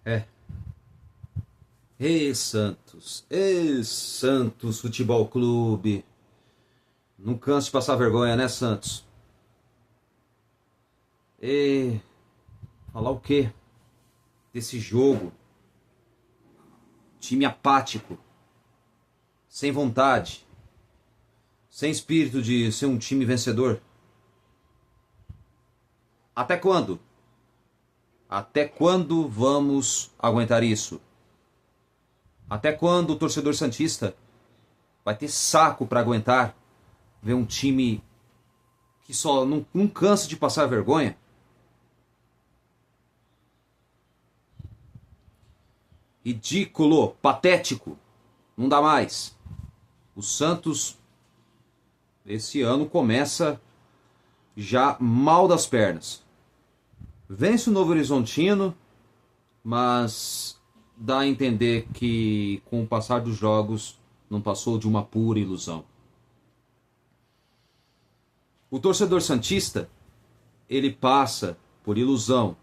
É. Ei, Santos Futebol Clube. Não canso de passar vergonha, né, Santos? E falar o quê desse jogo? Time apático, sem vontade, sem espírito de ser um time vencedor. Até quando? Até quando vamos aguentar isso? Até quando o torcedor santista vai ter saco para aguentar ver um time que só não cansa de passar vergonha? Ridículo, patético, não dá mais. O Santos esse ano começa já mal das pernas. Vence o Novo Horizontino, mas dá a entender que com o passar dos jogos não passou de uma pura ilusão. O torcedor santista, ele passa por ilusão,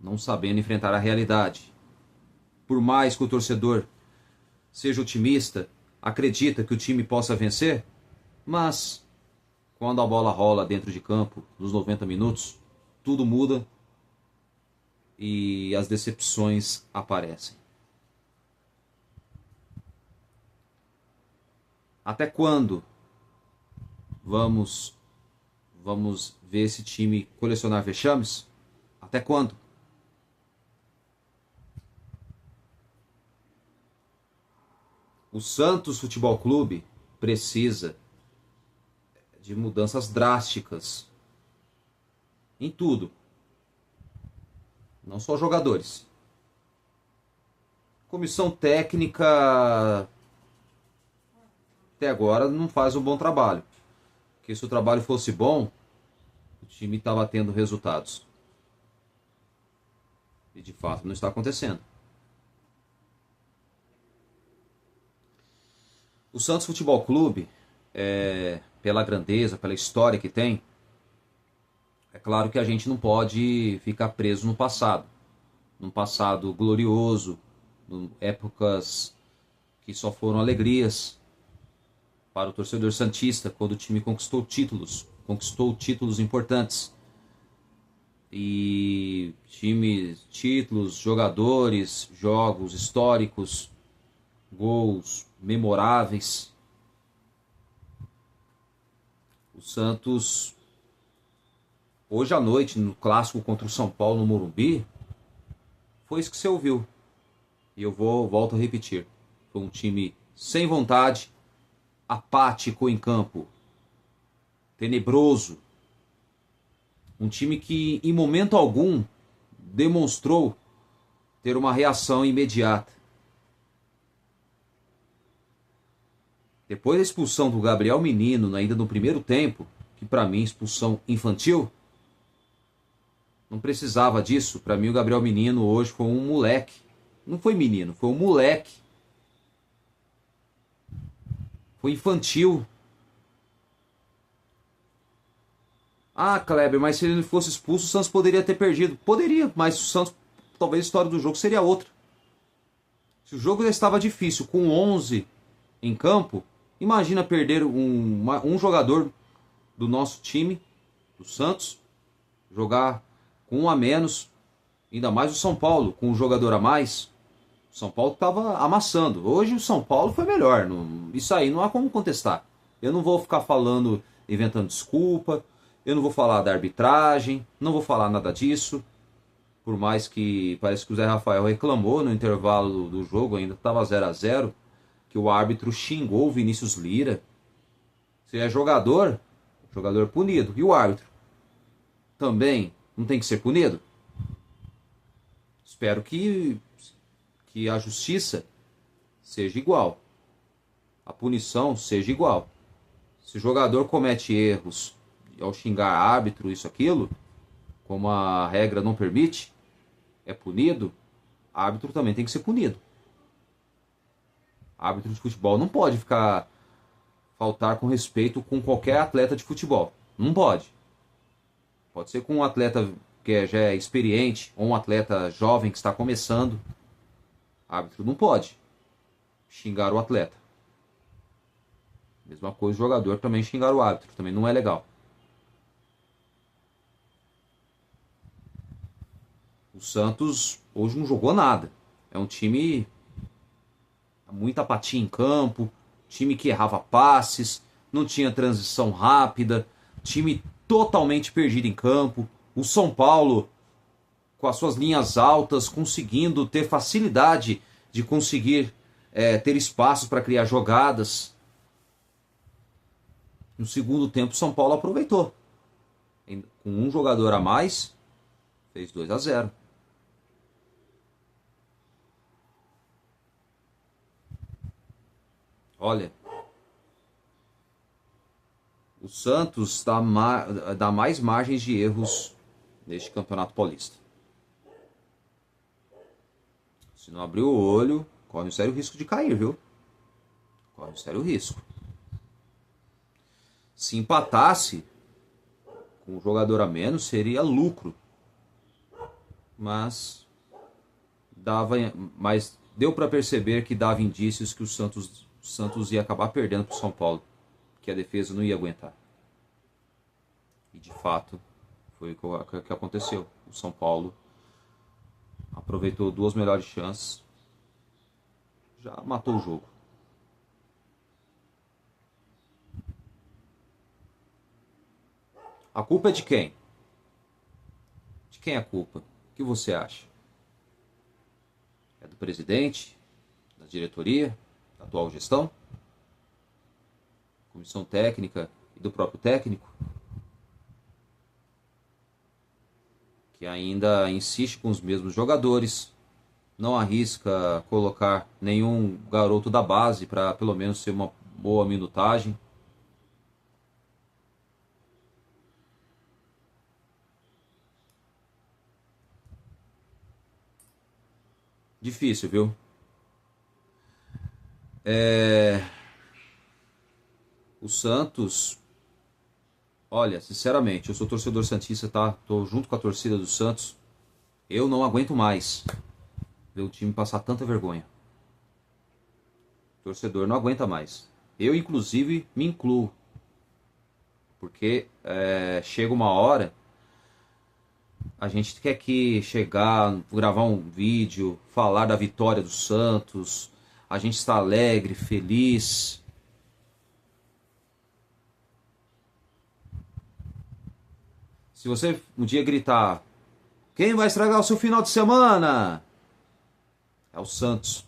não sabendo enfrentar a realidade. Por mais que o torcedor seja otimista, acredita que o time possa vencer, mas quando a bola rola dentro de campo, nos 90 minutos, tudo muda e as decepções aparecem. Até quando vamos ver esse time colecionar vexames? Até quando? O Santos Futebol Clube precisa de mudanças drásticas em tudo, não só jogadores. Comissão técnica até agora não faz um bom trabalho. Porque se o trabalho fosse bom, o time estava tendo resultados. E de fato não está acontecendo. O Santos Futebol Clube, pela grandeza, pela história que tem, é claro que a gente não pode ficar preso no passado. Num passado glorioso, épocas que só foram alegrias para o torcedor santista, quando o time conquistou títulos importantes. E títulos, jogadores, jogos históricos, gols memoráveis. O Santos, hoje à noite, no clássico contra o São Paulo no Morumbi, foi isso que você ouviu. E eu volto a repetir. Foi um time sem vontade, apático em campo, tenebroso. Um time que em momento algum demonstrou ter uma reação imediata. Depois da expulsão do Gabriel Menino, ainda no primeiro tempo, que para mim expulsão infantil, não precisava disso. Para mim o Gabriel Menino hoje foi um moleque. Não foi menino, foi um moleque. Foi infantil. Ah, Kleber, mas se ele fosse expulso, o Santos poderia ter perdido. Poderia, mas o Santos, talvez a história do jogo seria outra. Se o jogo já estava difícil, com 11 em campo, imagina perder um jogador do nosso time, do Santos, jogar com um a menos, ainda mais o São Paulo, com um jogador a mais. O São Paulo estava amassando. Hoje o São Paulo foi melhor. Isso aí não há como contestar. Eu não vou ficar falando, inventando desculpa. Eu não vou falar da arbitragem. Não vou falar nada disso. Por mais que parece que o Zé Rafael reclamou no intervalo do jogo, ainda estava 0-0, que o árbitro xingou o Vinícius Lira. Se é jogador punido. E o árbitro? Também não tem que ser punido? Espero que a justiça seja igual. A punição seja igual. Se o jogador comete erros ao xingar árbitro, isso, aquilo, como a regra não permite, é punido, árbitro também tem que ser punido. Árbitro de futebol não pode faltar com respeito com qualquer atleta de futebol. Não pode. Pode ser com um atleta porque já é experiente, ou um atleta jovem que está começando, o árbitro não pode xingar o atleta. Mesma coisa o jogador também xingar o árbitro, também não é legal. O Santos hoje não jogou nada. É um time muita apatia em campo, time que errava passes, não tinha transição rápida, time totalmente perdido em campo. O São Paulo, com as suas linhas altas, conseguindo ter facilidade de conseguir ter espaços para criar jogadas. No segundo tempo, o São Paulo aproveitou. Com um jogador a mais, fez 2-0. Olha, o Santos dá mais margens de erros neste Campeonato Paulista. Se não abrir o olho, corre um sério risco de cair, viu? Corre um sério risco. Se empatasse com um jogador a menos, seria lucro. Mas deu para perceber que dava indícios que o Santos ia acabar perdendo para o São Paulo, que a defesa não ia aguentar. E de fato foi o que aconteceu. O São Paulo aproveitou 2 melhores chances, já matou o jogo. A culpa é de quem? De quem é a culpa? O que você acha? É do presidente? Da diretoria? Da atual gestão? Comissão técnica e do próprio técnico? Que ainda insiste com os mesmos jogadores, não arrisca colocar nenhum garoto da base para pelo menos ser uma boa minutagem. Difícil, viu? O Santos, olha, sinceramente, eu sou torcedor santista, tá? Tô junto com a torcida do Santos. Eu não aguento mais ver o time passar tanta vergonha. O torcedor não aguenta mais. Eu, inclusive, me incluo. Porque chega uma hora, a gente quer que chegar, gravar um vídeo, falar da vitória do Santos. A gente está alegre, feliz. Se você um dia gritar, quem vai estragar o seu final de semana? É o Santos.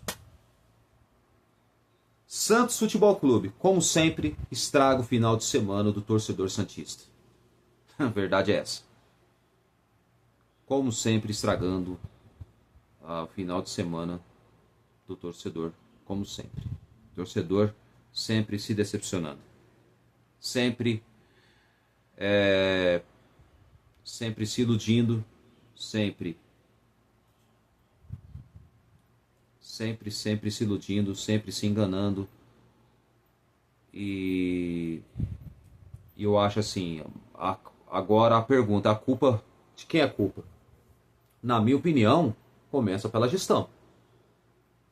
Santos Futebol Clube, como sempre, estraga o final de semana do torcedor santista. A verdade é essa. Como sempre, estragando o final de semana do torcedor, como sempre. Torcedor sempre se decepcionando. Sempre se iludindo, sempre se iludindo, sempre se enganando. E eu acho assim, agora a pergunta, a culpa, de quem é a culpa? Na minha opinião, começa pela gestão.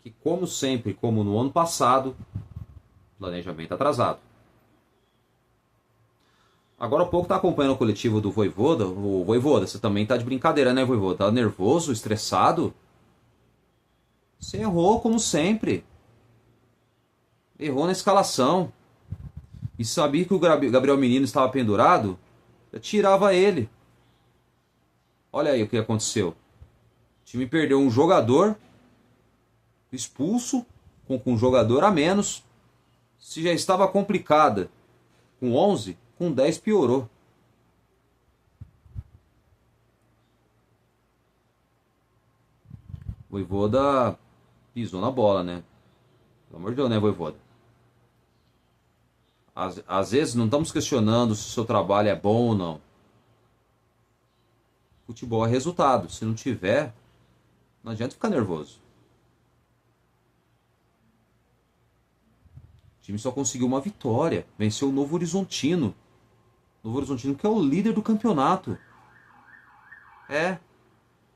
Que como sempre, como no ano passado, planejamento atrasado. Agora há pouco tá acompanhando o coletivo do Vojvoda. O Vojvoda, você também tá de brincadeira, né, Vojvoda? Tá nervoso, estressado? Você errou, como sempre. Errou na escalação. E sabia que o Gabriel Menino estava pendurado? Eu tirava ele. Olha aí o que aconteceu. O time perdeu um jogador expulso, com um jogador a menos. Se já estava complicada com 11, com 10 piorou. O Vojvoda pisou na bola, né? Pelo amor de Deus, né, Vojvoda? Às vezes não estamos questionando se o seu trabalho é bom ou não. Futebol é resultado. Se não tiver, não adianta ficar nervoso. O time só conseguiu uma vitória. Venceu o Novo Horizontino. Novo Horizontino que é o líder do campeonato. É,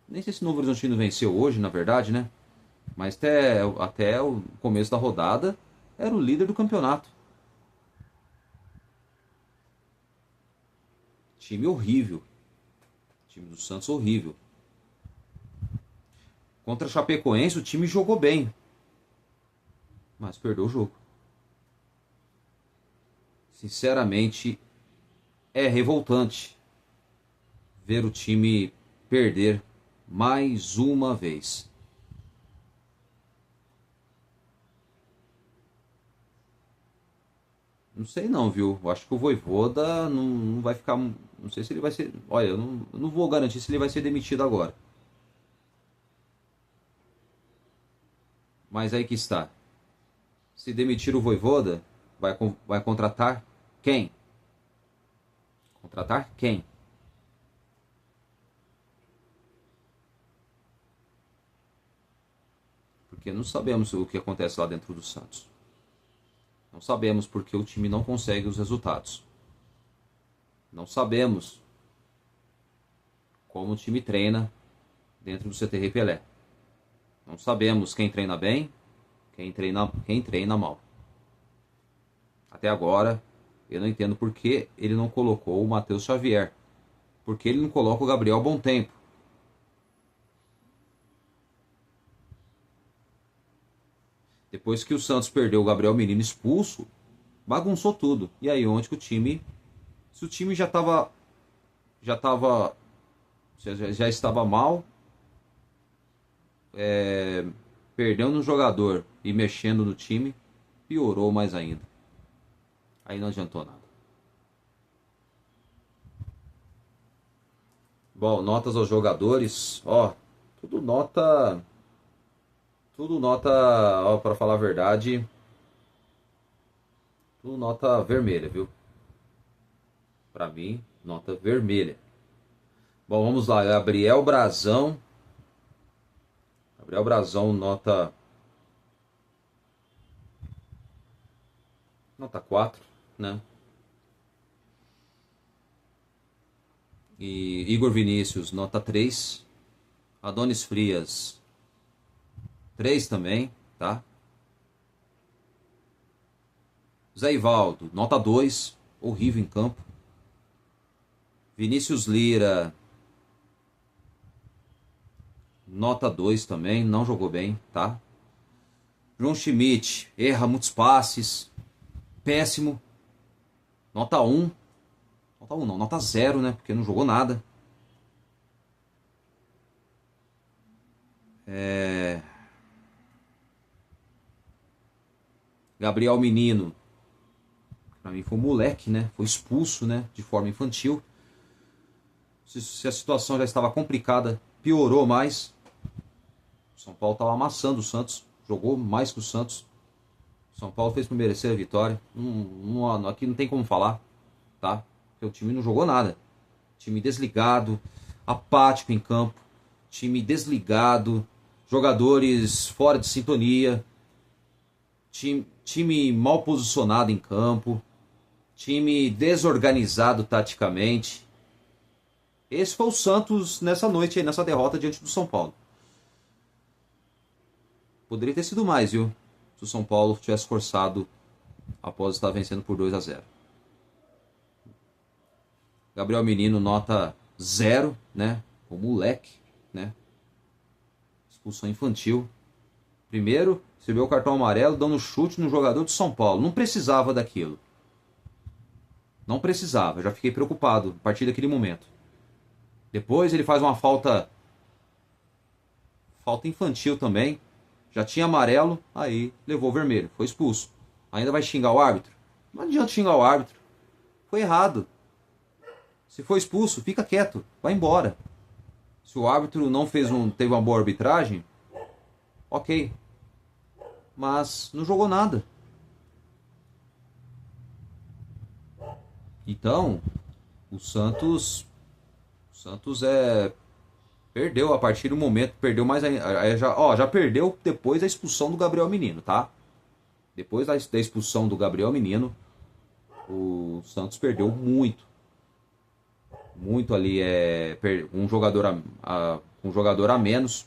nem sei se o Novo Horizontino venceu hoje, na verdade, né? Mas até o começo da rodada era o líder do campeonato. Time horrível. Time do Santos horrível. Contra a Chapecoense o time jogou bem, mas perdeu o jogo. Sinceramente, é revoltante ver o time perder mais uma vez. Não sei não, viu? Eu acho que o Vojvoda não vai ficar. Não sei se ele vai ser. Olha, eu não vou garantir se ele vai ser demitido agora. Mas aí que está. Se demitir o Vojvoda, vai contratar quem? Contratar quem? Porque não sabemos o que acontece lá dentro do Santos. Não sabemos porque o time não consegue os resultados. Não sabemos como o time treina dentro do CTR Pelé. Não sabemos quem treina bem, quem treina mal. Até agora, eu não entendo por que ele não colocou o Matheus Xavier. Por que ele não coloca o Gabriel Bom Tempo? Depois que o Santos perdeu o Gabriel Menino expulso, bagunçou tudo. E aí onde que o time... Se o time já estava já estava mal, perdendo um jogador e mexendo no time, piorou mais ainda. Aí não adiantou nada. Bom, notas aos jogadores, ó, tudo nota, tudo nota, ó, para falar a verdade, tudo nota vermelha, viu? Pra mim, nota vermelha. Bom, vamos lá, Gabriel Brazão, nota 4, né? E Igor Vinícius, nota 3. Adonis Frias, 3 também, tá? Zé Ivaldo, nota 2, horrível em campo. Vinícius Lira, nota 2 também, não jogou bem, tá? João Schmidt, erra muitos passes, péssimo, nota 1. Nota 1 não, nota 0, né? Porque não jogou nada. Gabriel Menino, pra mim foi um moleque, né? Foi expulso, né? De forma infantil. Se a situação já estava complicada, piorou mais. O São Paulo estava amassando o Santos, jogou mais que o Santos. O São Paulo fez por merecer a vitória. Aqui não tem como falar, tá? Porque o time não jogou nada. Time desligado, apático em campo, time desligado, jogadores fora de sintonia, time mal posicionado em campo, time desorganizado taticamente. Esse foi o Santos nessa noite aí, nessa derrota diante do São Paulo. Poderia ter sido mais, viu? Se o São Paulo tivesse forçado após estar vencendo por 2-0. Gabriel Menino, nota 0, né? O moleque, né? Expulsão infantil. Primeiro, recebeu o cartão amarelo dando chute no jogador do São Paulo. Não precisava daquilo. Não precisava. Já fiquei preocupado a partir daquele momento. Depois ele faz uma falta infantil também. Já tinha amarelo, aí levou o vermelho. Foi expulso. Ainda vai xingar o árbitro? Não adianta xingar o árbitro. Foi errado. Se for expulso, fica quieto. Vai embora. Se o árbitro não teve uma boa arbitragem, ok. Mas não jogou nada. Então, o Santos perdeu a partir do momento, perdeu mais ainda, já perdeu depois da expulsão do Gabriel Menino, tá? Depois da expulsão do Gabriel Menino, o Santos perdeu muito. muito ali, um jogador a menos.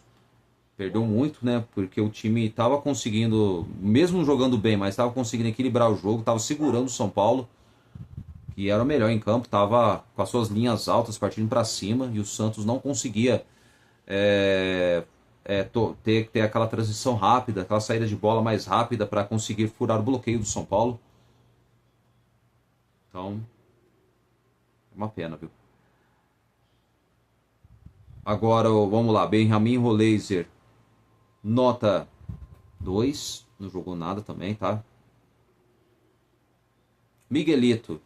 Perdeu muito, né? Porque o time estava conseguindo, mesmo jogando bem, mas estava conseguindo equilibrar o jogo, estava segurando o São Paulo, que era o melhor em campo, estava com as suas linhas altas partindo para cima e o Santos não conseguia é, ter aquela transição rápida, aquela saída de bola mais rápida para conseguir furar o bloqueio do São Paulo. Então, é uma pena, viu? Agora, vamos lá, Benjamin Roleiser, nota 2, não jogou nada também, tá? Miguelito,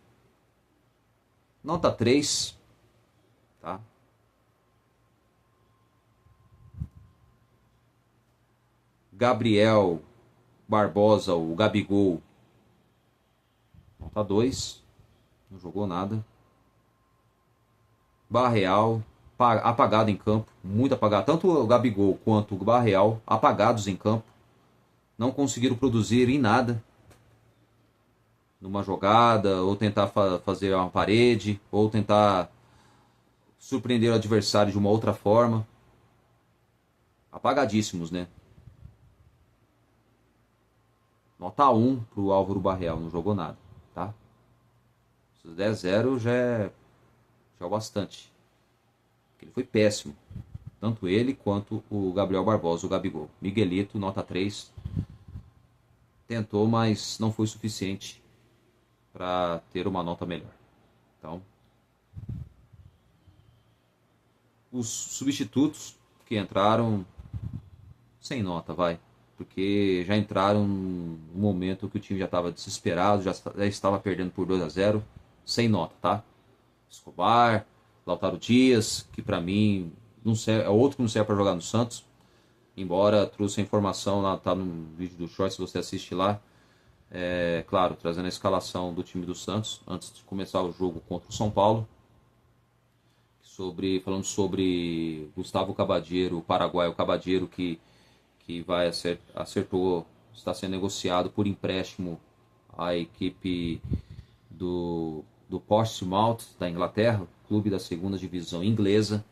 nota 3, tá? Gabriel Barbosa, o Gabigol, nota 2, não jogou nada. Barreal, apagado em campo, muito apagado. Tanto o Gabigol quanto o Barreal, apagados em campo. Não conseguiram produzir em nada. Numa jogada, ou tentar fazer uma parede, ou tentar surpreender o adversário de uma outra forma. Apagadíssimos, né? Nota 1 pro Álvaro Barreal, não jogou nada, tá? 10-0 já é o bastante. Ele foi péssimo. Tanto ele quanto o Gabriel Barbosa, o Gabigol. Miguelito, nota 3. Tentou, mas não foi suficiente para ter uma nota melhor. Então, os substitutos que entraram sem nota, vai. Porque já entraram num momento que o time já estava desesperado, já estava perdendo por 2-0, sem nota, tá? Escobar, Lautaro Dias, que para mim não serve, é outro que não serve para jogar no Santos. Embora trouxe a informação lá, tá no vídeo do Short, se você assiste lá. Claro, trazendo a escalação do time do Santos antes de começar o jogo contra o São Paulo. Falando sobre Gustavo Cabadeiro, o paraguaio Cabadeiro, que acertou, está sendo negociado por empréstimo à equipe do Portsmouth, da Inglaterra, clube da segunda divisão inglesa.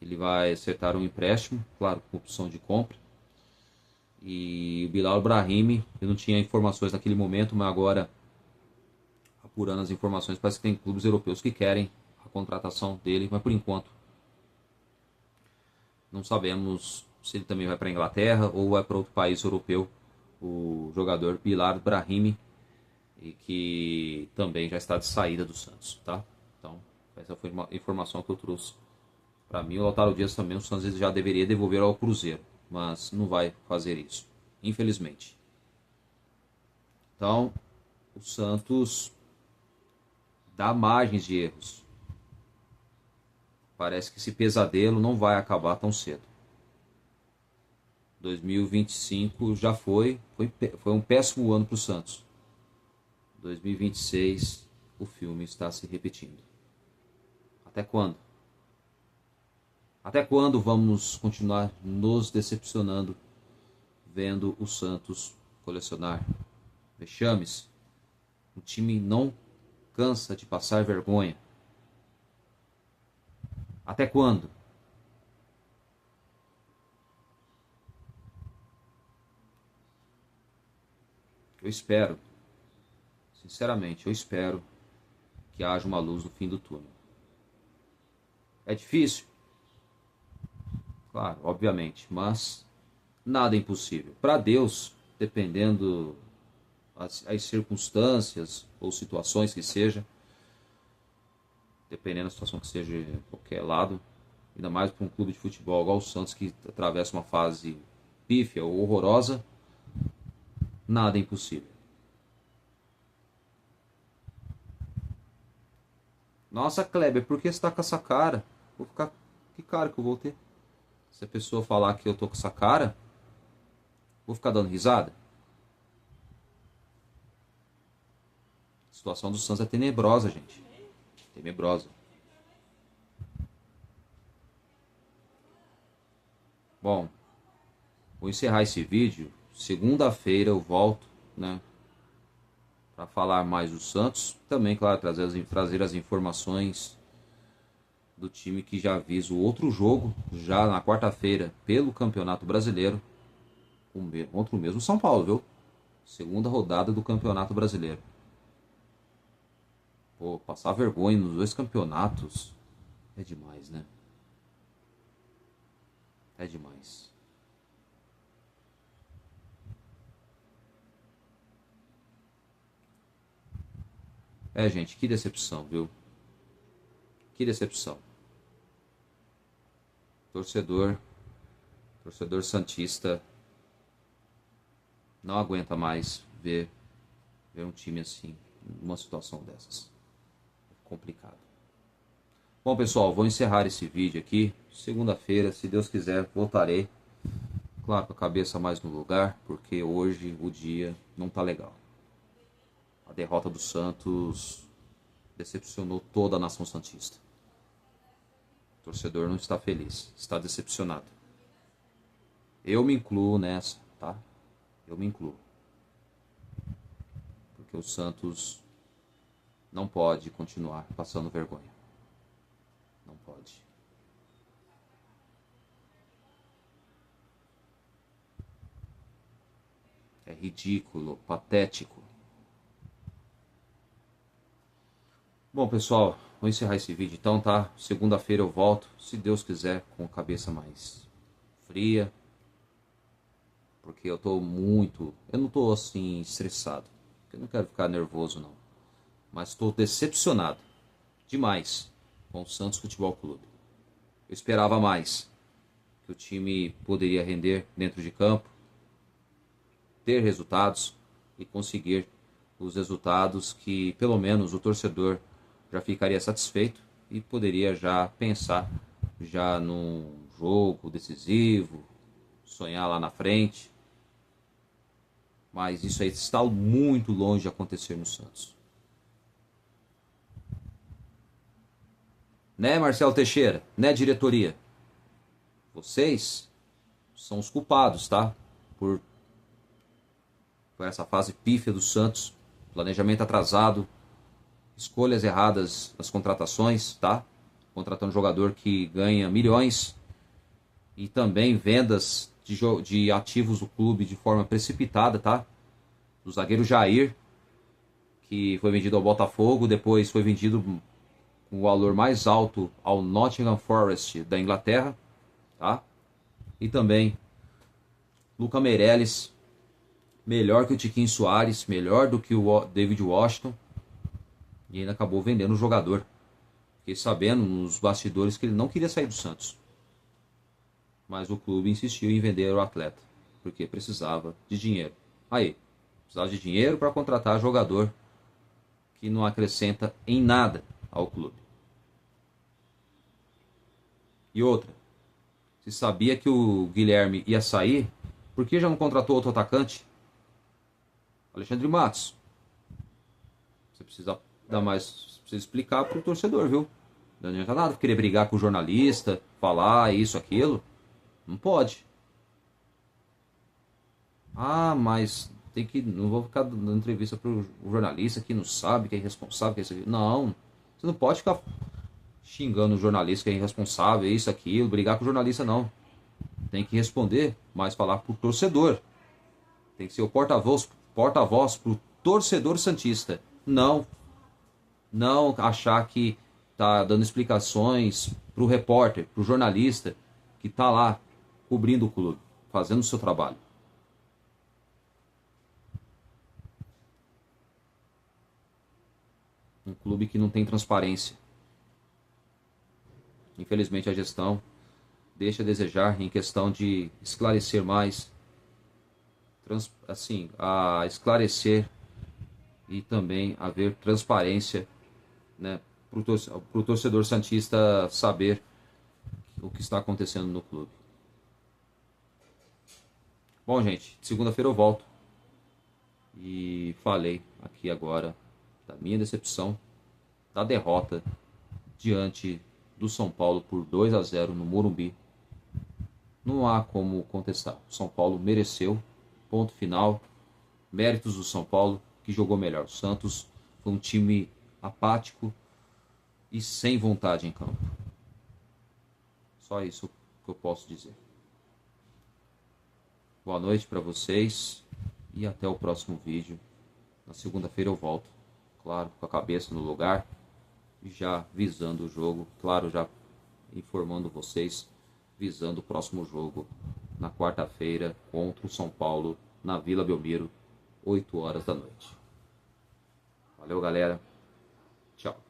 Ele vai acertar um empréstimo, claro, com opção de compra. E o Bilal Brahimi, eu não tinha informações naquele momento, mas agora, apurando as informações, parece que tem clubes europeus que querem a contratação dele, mas por enquanto não sabemos se ele também vai para a Inglaterra ou vai para outro país europeu, o jogador Bilal Brahimi, e que também já está de saída do Santos, tá? Então, essa foi uma informação que eu trouxe. Para mim, o Lautaro Dias também, o Santos já deveria devolver ao Cruzeiro, mas não vai fazer isso, infelizmente. Então, o Santos dá margens de erros. Parece que esse pesadelo não vai acabar tão cedo. 2025 já foi um péssimo ano para o Santos. 2026 o filme está se repetindo. Até quando? Até quando vamos continuar nos decepcionando vendo o Santos colecionar vexames? O time não cansa de passar vergonha. Até quando? Eu espero, sinceramente, eu espero que haja uma luz no fim do túnel. É difícil? Claro, obviamente, mas nada é impossível. Para Deus, dependendo as circunstâncias ou situações que seja, dependendo da situação que seja de qualquer lado, ainda mais para um clube de futebol igual o Santos, que atravessa uma fase pífia ou horrorosa, nada é impossível. Nossa, Kleber, por que você tá com essa cara? Vou ficar. Que cara que eu vou ter? Se a pessoa falar que eu tô com essa cara, vou ficar dando risada? A situação do Santos é tenebrosa, gente. Tenebrosa. Bom, vou encerrar esse vídeo. Segunda-feira eu volto, né? Para falar mais do Santos. Também, claro, trazer as informações do time que já visa o outro jogo, já na quarta-feira, pelo Campeonato Brasileiro, contra o mesmo São Paulo, viu? Segunda rodada do Campeonato Brasileiro. Pô, passar vergonha nos dois campeonatos é demais, né? É demais. É, gente, que decepção, viu? Que decepção. Torcedor, torcedor santista não aguenta mais ver um time assim, numa situação dessas. Complicado. Bom, pessoal, vou encerrar esse vídeo aqui. Segunda-feira, se Deus quiser, voltarei. Claro, com a cabeça mais no lugar, porque hoje o dia não tá legal. A derrota do Santos decepcionou toda a nação santista. O torcedor não está feliz, está decepcionado. Eu me incluo nessa, tá? Eu me incluo. Porque o Santos não pode continuar passando vergonha. Não pode. É ridículo, patético. Bom, pessoal, vou encerrar esse vídeo então, tá? Segunda-feira eu volto, se Deus quiser, com a cabeça mais fria. Porque eu não tô assim estressado. Eu não quero ficar nervoso não. Mas estou decepcionado demais com o Santos Futebol Clube. Eu esperava mais. Que o time poderia render dentro de campo, ter resultados e conseguir os resultados que pelo menos o torcedor já ficaria satisfeito e poderia já pensar já num jogo decisivo, sonhar lá na frente. Mas isso aí está muito longe de acontecer no Santos. Né, Marcelo Teixeira? Né, diretoria? Vocês são os culpados, tá? Por essa fase pífia do Santos. Planejamento atrasado. Escolhas erradas nas contratações, tá? Contratando jogador que ganha milhões. E também vendas de ativos do clube de forma precipitada, tá? Do zagueiro Jair, que foi vendido ao Botafogo, depois foi vendido com o valor mais alto ao Nottingham Forest da Inglaterra, tá? E também Luca Meireles, melhor que o Tiquinho Soares, melhor do que o David Washington, e ainda acabou vendendo o jogador. Fiquei sabendo nos bastidores que ele não queria sair do Santos. Mas o clube insistiu em vender o atleta, porque precisava de dinheiro. Aí, precisava de dinheiro para contratar jogador que não acrescenta em nada ao clube. E outra, se sabia que o Guilherme ia sair, por que já não contratou outro atacante? Alexandre Matos. Você precisa dar mais, precisa explicar para o torcedor, viu? Não adianta nada querer brigar com o jornalista, falar isso, aquilo. Não pode. Ah, mas tem que. Não vou ficar dando entrevista pro jornalista que não sabe, que é irresponsável, que é isso aqui. Não. Você não pode ficar xingando o jornalista que é irresponsável, isso, aquilo, brigar com o jornalista, não. Tem que responder, mas falar pro torcedor. Tem que ser o porta-voz pro torcedor santista. Não achar que tá dando explicações pro repórter, pro jornalista que tá lá cobrindo o clube, fazendo o seu trabalho. Um clube que não tem transparência. Infelizmente a gestão deixa a desejar em questão de esclarecer mais, a esclarecer e também haver transparência, né, para o torcedor santista saber o que está acontecendo no clube. Bom, gente, segunda-feira eu volto e falei aqui agora da minha decepção, da derrota diante do São Paulo por 2-0 no Morumbi. Não há como contestar. O São Paulo mereceu, ponto final. Méritos do São Paulo, que jogou melhor. O Santos foi um time apático e sem vontade em campo. Só isso que eu posso dizer. Boa noite para vocês e até o próximo vídeo. Na segunda-feira eu volto, claro, com a cabeça no lugar, já visando o jogo, claro, já informando vocês, visando o próximo jogo na quarta-feira contra o São Paulo, na Vila Belmiro, 8 horas da noite. Valeu, galera. Tchau.